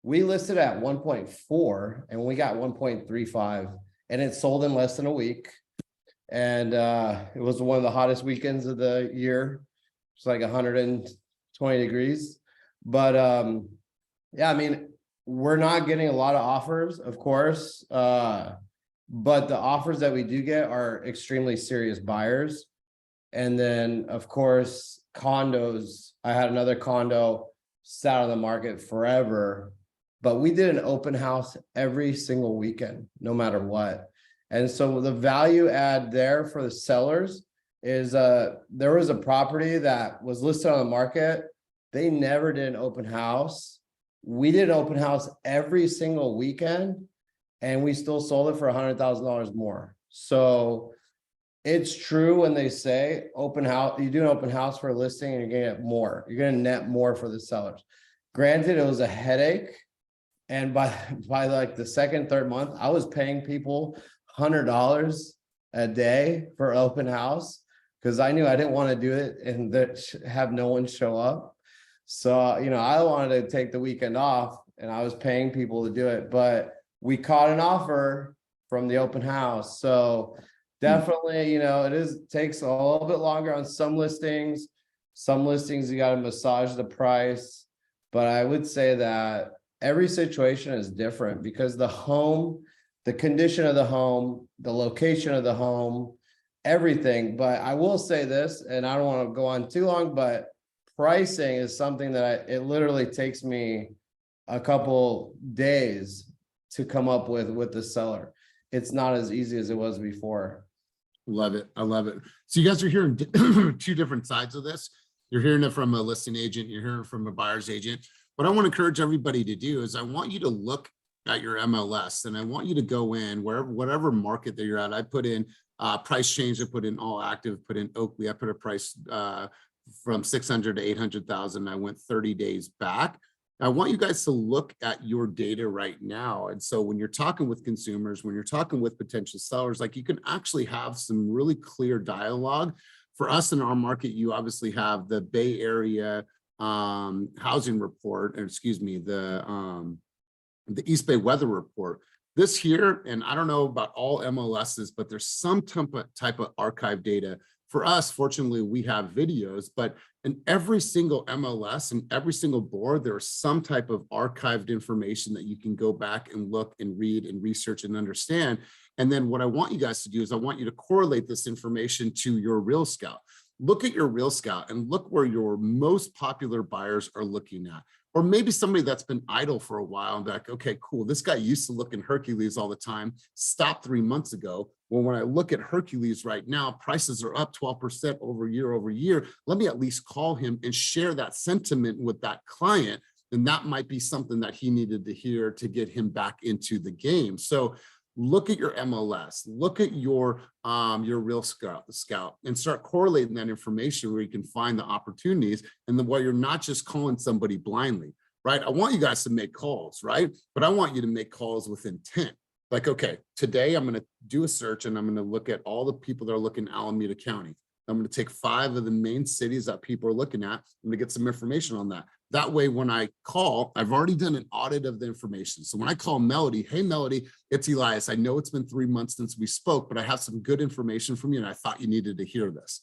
we listed at 1.4 and we got 1.35, and it sold in less than a week. And it was one of the hottest weekends of the year. It's like 120 degrees. But yeah, I mean, we're not getting a lot of offers, of course. But the offers that we do get are extremely serious buyers. And then, of course, condos. I had another condo sat on the market forever, but we did an open house every single weekend, no matter what. And so the value add there for the sellers is there was a property that was listed on the market. They never did an open house. We did an open house every single weekend, and we still sold it for $100,000 more. So it's true when they say open house, you do an open house for a listing and you're gonna get more. You're gonna net more for the sellers. Granted, it was a headache. And by like the second, third month, I was paying people $100 a day for open house because I knew I didn't want to do it and have no one show up. So, I wanted to take the weekend off and I was paying people to do it, but we caught an offer from the open house. So definitely, takes a little bit longer on some listings. Some listings, you got to massage the price, but I would say that every situation is different because the home, the condition of the home, the location of the home, everything. But I will say this, and I don't want to go on too long, but pricing is something that it literally takes me a couple days to come up with the seller. It's not as easy as it was before. Love it. I love it. So you guys are hearing two different sides of this. You're hearing it from a listing agent. You're hearing it from a buyer's agent. What I want to encourage everybody to do is I want you to look at your MLS and I want you to go in whatever market that you're at. I put in price change. I put in all active, put in Oakley. I put a price from 600 to 800,000. I went 30 days back. I want you guys to look at your data right now. And so when you're talking with consumers, when you're talking with potential sellers, like you can actually have some really clear dialogue. For us in our market, you obviously have the Bay Area housing report, or excuse me, the East Bay weather report. This here, and I don't know about all MLSs, but there's some type of archive data. For us, fortunately, we have videos, but in every single MLS and every single board, there's some type of archived information that you can go back and look and read and research and understand. And then what I want you guys to do is I want you to correlate this information to your Real Scout. Look at your Real Scout and look where your most popular buyers are looking at. Or maybe somebody that's been idle for a while and be like, okay, cool. This guy used to look in Hercules all the time, stopped 3 months ago. Well, when I look at Hercules right now, prices are up 12% over year. Let me at least call him and share that sentiment with that client. And that might be something that he needed to hear to get him back into the game. So look at your MLS, look at your Real Scout and start correlating that information where you can find the opportunities and then where you're not just calling somebody blindly, right? I want you guys to make calls, right? But I want you to make calls with intent. Like, okay, today I'm going to do a search and I'm going to look at all the people that are looking in Alameda County. I'm going to take 5 of the main cities that people are looking at. I'm going to get some information on that. That way, when I call, I've already done an audit of the information. So when I call Melody, hey, Melody, it's Elias. I know it's been 3 months since we spoke, but I have some good information from you and I thought you needed to hear this.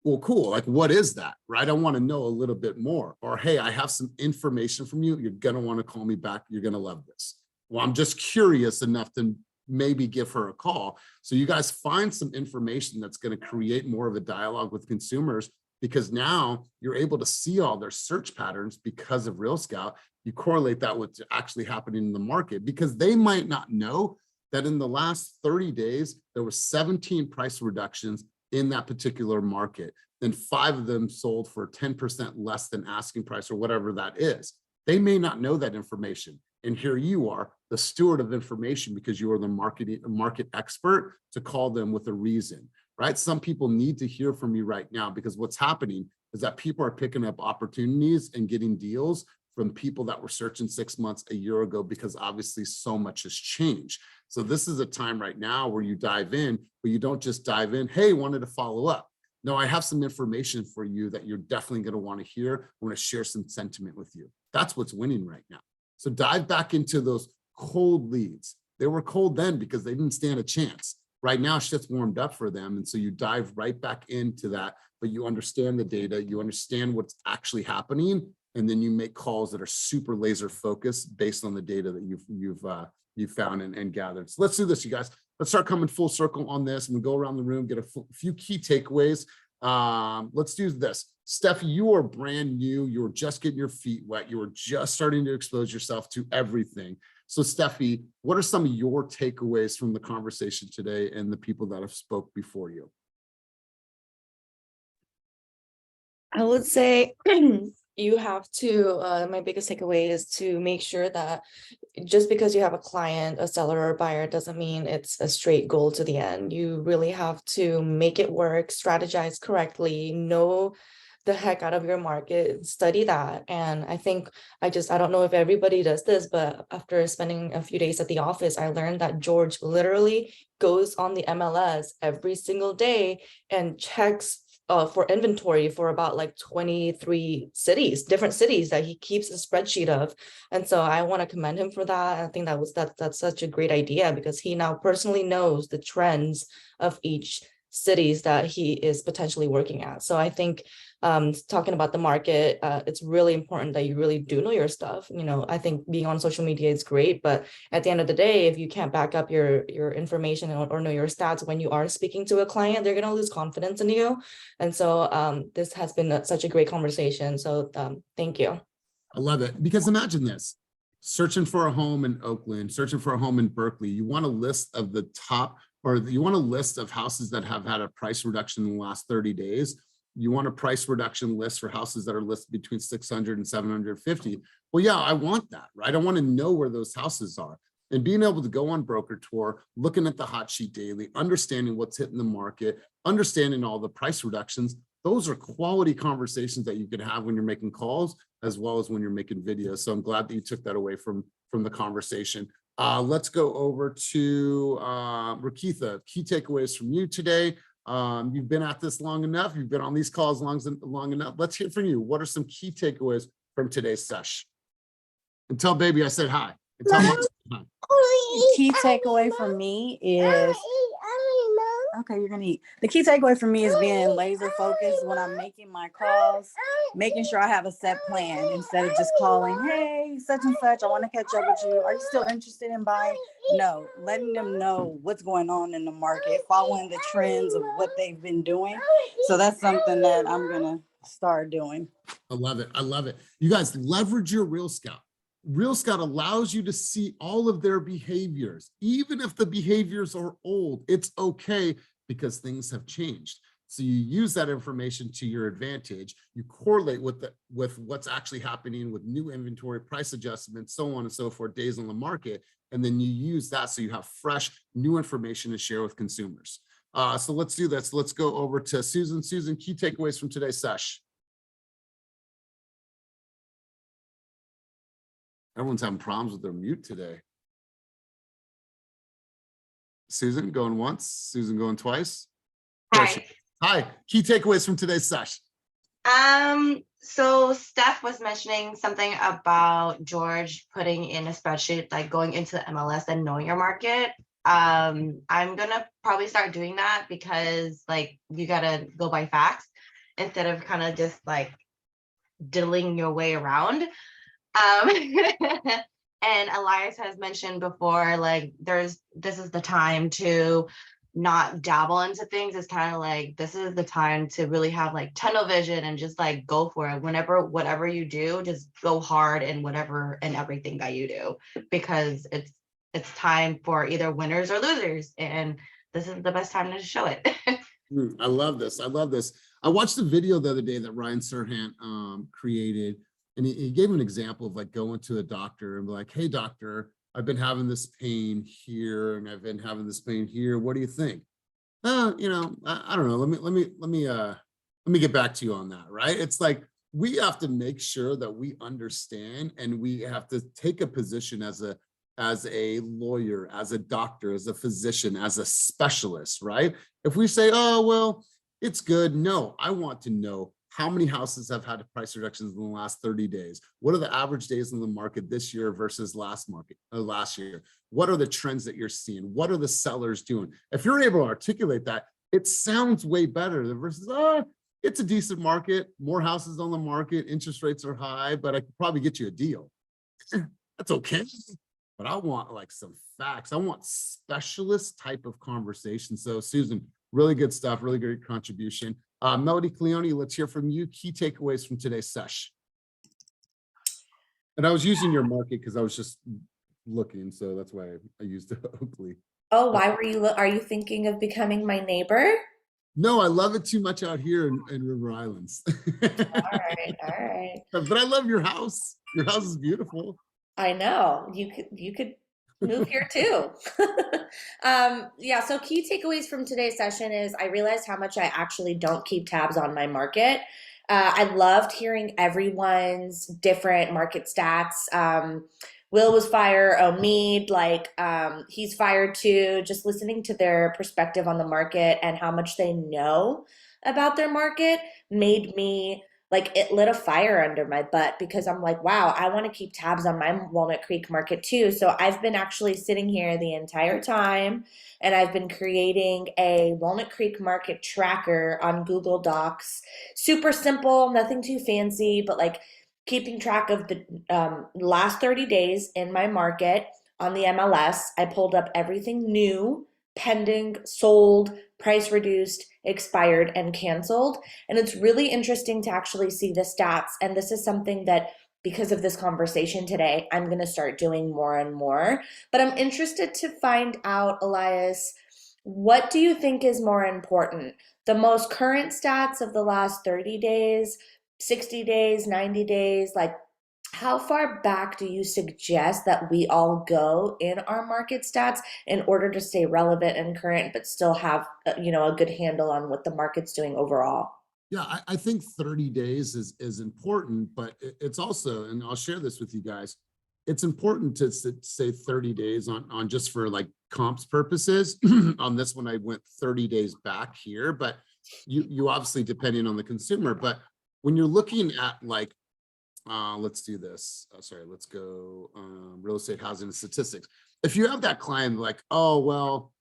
Well, cool. Like, what is that, right? I want to know a little bit more. Or, hey, I have some information from you. You're going to want to call me back. You're going to love this. Well, I'm just curious enough to maybe give her a call. So you guys find some information that's going to create more of a dialogue with consumers, because now you're able to see all their search patterns because of Real Scout. You correlate that with what's actually happening in the market, because they might not know that in the last 30 days, there were 17 price reductions in that particular market. Then 5 of them sold for 10% less than asking price or whatever that is. They may not know that information. And here you are, the steward of information, because you are the market expert, to call them with a reason, right? Some people need to hear from you right now, because what's happening is that people are picking up opportunities and getting deals from people that were searching 6 months, a year ago, because obviously so much has changed. So this is a time right now where you dive in, but you don't just dive in, hey, wanted to follow up. No, I have some information for you that you're definitely going to want to hear. I want to share some sentiment with you. That's what's winning right now. So dive back into those cold leads. They were cold then because they didn't stand a chance. Right now, shit's warmed up for them. And so you dive right back into that, but you understand the data, you understand what's actually happening, and then you make calls that are super laser focused based on the data that you've found and gathered. So let's do this, you guys. Let's start coming full circle on this, and we go around the room, get a few key takeaways. Let's do this. Steph, you are brand new. You're just getting your feet wet. You were just starting to expose yourself to everything. So Steffi, what are some of your takeaways from the conversation today and the people that have spoke before you? I would say you have to, my biggest takeaway is to make sure that just because you have a client, a seller or a buyer, doesn't mean it's a straight goal to the end. You really have to make it work, strategize correctly, know the heck out of your market, study that. And I think I don't know if everybody does this, but after spending a few days at the office, I learned that George literally goes on the MLS every single day and checks for inventory for about like 23 cities, different cities that he keeps a spreadsheet of. And so I want to commend him for that. I think that's such a great idea, because he now personally knows the trends of each cities that he is potentially working at. So I think talking about the market, it's really important that you really do know your stuff. You know, I think being on social media is great, but at the end of the day, if you can't back up your information or know your stats when you are speaking to a client, they're going to lose confidence in you. And so this has been such a great conversation. So thank you. I love it, because imagine this. Searching for a home in Oakland, searching for a home in Berkeley, you want a list of the top, or you want a list of houses that have had a price reduction in the last 30 days. You want a price reduction list for houses that are listed between 600 and 750. Well, yeah, I want that, right? I want to know where those houses are. And being able to go on broker tour, looking at the hot sheet daily, understanding what's hitting the market, understanding all the price reductions, those are quality conversations that you can have when you're making calls, as well as when you're making videos. So I'm glad that you took that away from the conversation. Let's go over to Rakitha. Key takeaways from you today. You've been at this long enough. You've been on these calls long enough. Let's hear from you. What are some key takeaways from today's sesh? And tell baby I said hi. And tell mom I said hi. Key takeaway for me is, okay, you're gonna eat. The key takeaway for me is being laser focused when I'm making my calls, making sure I have a set plan instead of just calling, hey, such and such, I want to catch up with you. Are you still interested in buying? No, letting them know what's going on in the market, following the trends of what they've been doing. So that's something that I'm gonna start doing. I love it. I love it. You guys leverage your Real Scout. Real Scout allows you to see all of their behaviors. Even if the behaviors are old, it's okay, because things have changed. So you use that information to your advantage. You correlate with what's actually happening with new inventory, price adjustments, so on and so forth, days on the market. And then you use that so you have fresh new information to share with consumers. So let's do this. Let's go over to Susan. Susan, key takeaways from today's sesh. Everyone's having problems with their mute today. Susan going once, Susan going twice. Hi. Hi, key takeaways from today's sesh. So Steph was mentioning something about George putting in a spreadsheet, like going into the MLS and knowing your market. I'm gonna probably start doing that, because like you gotta go by facts instead of kind of just like diddling your way around. And Elias has mentioned before, like this is the time to not dabble into things. It's kind of like, this is the time to really have like tunnel vision and just like go for it. Whatever you do, just go hard in whatever and everything that you do, because it's time for either winners or losers. And this is the best time to show it. I love this. I love this. I watched a video the other day that Ryan Serhant created, and he gave an example of like going to a doctor and be like, hey, doctor, I've been having this pain here and I've been having this pain here. What do you think? You know, I don't know. Let me get back to you on that, right? It's like we have to make sure that we understand, and we have to take a position as a lawyer, as a doctor, as a physician, as a specialist, right? If we say, oh, well, it's good. No, I want to know how many houses have had price reductions in the last 30 days. What are the average days in the market this year versus last year? What are the trends that you're seeing? What are the sellers doing? If you're able to articulate that, it sounds way better than versus, it's a decent market, more houses on the market, interest rates are high, but I could probably get you a deal. That's okay. But I want like some facts. I want specialist type of conversation. So Susan, really good stuff, really great contribution. Melody Cleone, let's hear from you. Key takeaways from today's sesh. And I was using your market because I was just looking, so that's why I used Oakley. Oh, why were you, are you thinking of becoming my neighbor? No, I love it too much out here in River Islands. All right, all right. But I love your house. Your house is beautiful. I know, you could move here too. Yeah, so key takeaways from today's session is I realized how much I actually don't keep tabs on my market. I loved hearing everyone's different market stats. Will was fired, Omid, like he's fired too. Just listening to their perspective on the market and how much they know about their market made me like, it lit a fire under my butt, because I'm like, wow, I want to keep tabs on my Walnut Creek market too. So I've been actually sitting here the entire time, and I've been creating a Walnut Creek market tracker on Google Docs. Super simple, nothing too fancy, but like keeping track of the last 30 days in my market on the MLS. I pulled up everything new, pending, sold, price reduced, expired, and canceled. And it's really interesting to actually see the stats. And this is something that, because of this conversation today, I'm going to start doing more and more. But I'm interested to find out, Elias, what do you think is more important? The most current stats of the last 30 days, 60 days, 90 days, like how far back do you suggest that we all go in our market stats in order to stay relevant and current, but still have a good handle on what the market's doing overall? Yeah, I think 30 days is important, but it's also, and I'll share this with you guys, it's important to say 30 days on just for like comps purposes. On this one, I went 30 days back here, but you obviously, depending on the consumer, but when you're looking at like, let's do this. Sorry, let's go real estate, housing, and statistics. If you have that client like, oh, well,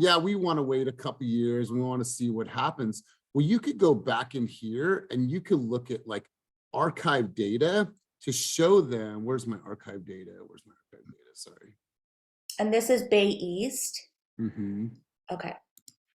yeah, we want to wait a couple years. We want to see what happens. Well, you could go back in here and you could look at like archive data to show them, where's my archive data? Where's my archive data? Sorry. And this is Bay East. Mm-hmm. Okay.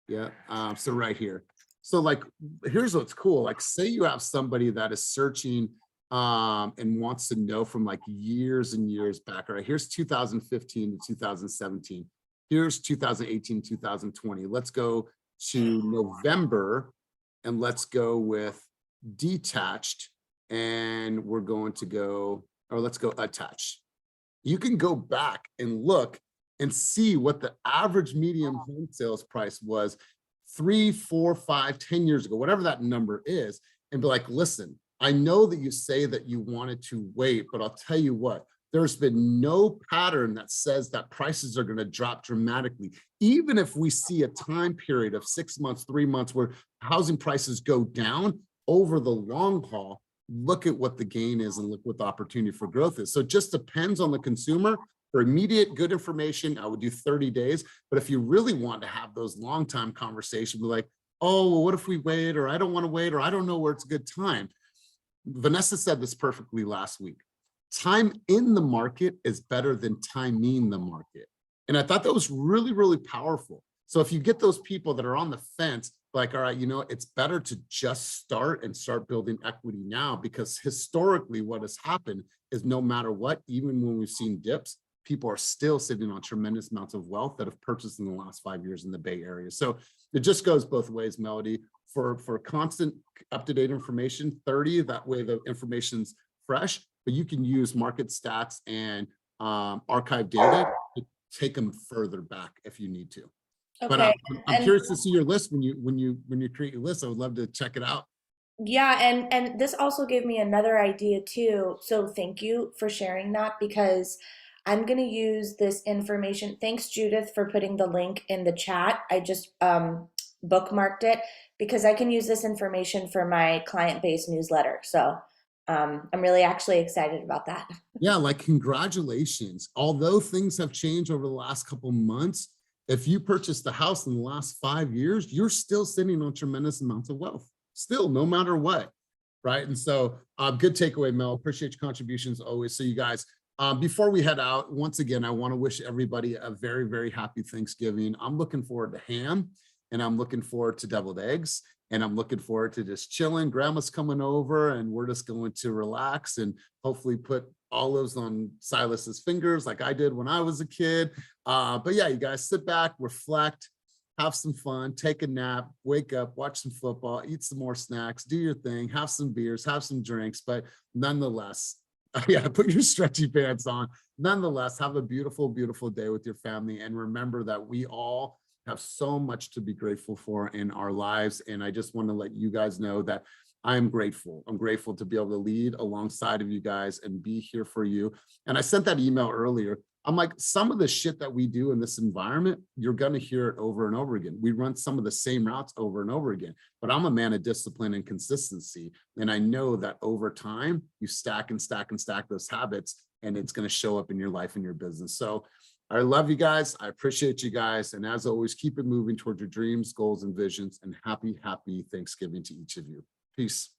Yeah. So right here. So like, here's what's cool. Like say you have somebody that is searching and wants to know from like years and years back. All right, here's 2015 to 2017. Here's 2018, 2020. Let's go to November and let's go with detached, and we're going to go, or let's go attached. You can go back and look and see what the average median home sales price was 3, 4, 5, 10 years ago, whatever that number is, and be like, listen, I know that you say that you wanted to wait, but I'll tell you what, there's been no pattern that says that prices are going to drop dramatically. Even if we see a time period of 6 months, 3 months where housing prices go down over the long haul, look at what the gain is and look what the opportunity for growth is. So it just depends on the consumer. For immediate good information, I would do 30 days. But if you really want to have those long time conversations, like, oh, well, what if we wait? Or I don't want to wait, or I don't know where it's a good time. Vanessa said this perfectly last week. Time in the market is better than timing the market. And I thought that was really, really powerful. So if you get those people that are on the fence, like, all right, it's better to just start building equity now, because historically what has happened is no matter what, even when we've seen dips, people are still sitting on tremendous amounts of wealth that have purchased in the last 5 years in the Bay Area. So it just goes both ways, Melody. For constant up-to-date information, 30, that way the information's fresh, but you can use market stats and archive data to take them further back if you need to. But Okay. I'm curious to see your list when you create your list. I would love to check it out. Yeah, and this also gave me another idea too. So thank you for sharing that, because I'm going to use this information. Thanks, Judith, for putting the link in the chat. I just bookmarked it because I can use this information for my client-based newsletter. So I'm really actually excited about that. Yeah, like congratulations. Although things have changed over the last couple months, if you purchased a house in the last 5 years, you're still sitting on tremendous amounts of wealth, still, no matter what, right? And so good takeaway, Mel. Appreciate your contributions always. So you guys, before we head out, once again, I want to wish everybody a very, very happy Thanksgiving. I'm looking forward to ham, and I'm looking forward to deviled eggs, and I'm looking forward to just chilling. Grandma's coming over, and we're just going to relax and hopefully put olives on Silas's fingers like I did when I was a kid. But yeah, you guys sit back, reflect, have some fun, take a nap, wake up, watch some football, eat some more snacks, do your thing, have some beers, have some drinks, but nonetheless, yeah, put your stretchy pants on. Nonetheless, have a beautiful, beautiful day with your family. And remember that we all have so much to be grateful for in our lives. And I just want to let you guys know that I'm grateful. I'm grateful to be able to lead alongside of you guys and be here for you. And I sent that email earlier. I'm like, some of the shit that we do in this environment, you're going to hear it over and over again. We run some of the same routes over and over again, but I'm a man of discipline and consistency. And I know that over time, you stack and stack and stack those habits, and it's going to show up in your life and your business. So I love you guys. I appreciate you guys. And as always, keep it moving toward your dreams, goals, and visions. And happy, happy Thanksgiving to each of you. Peace.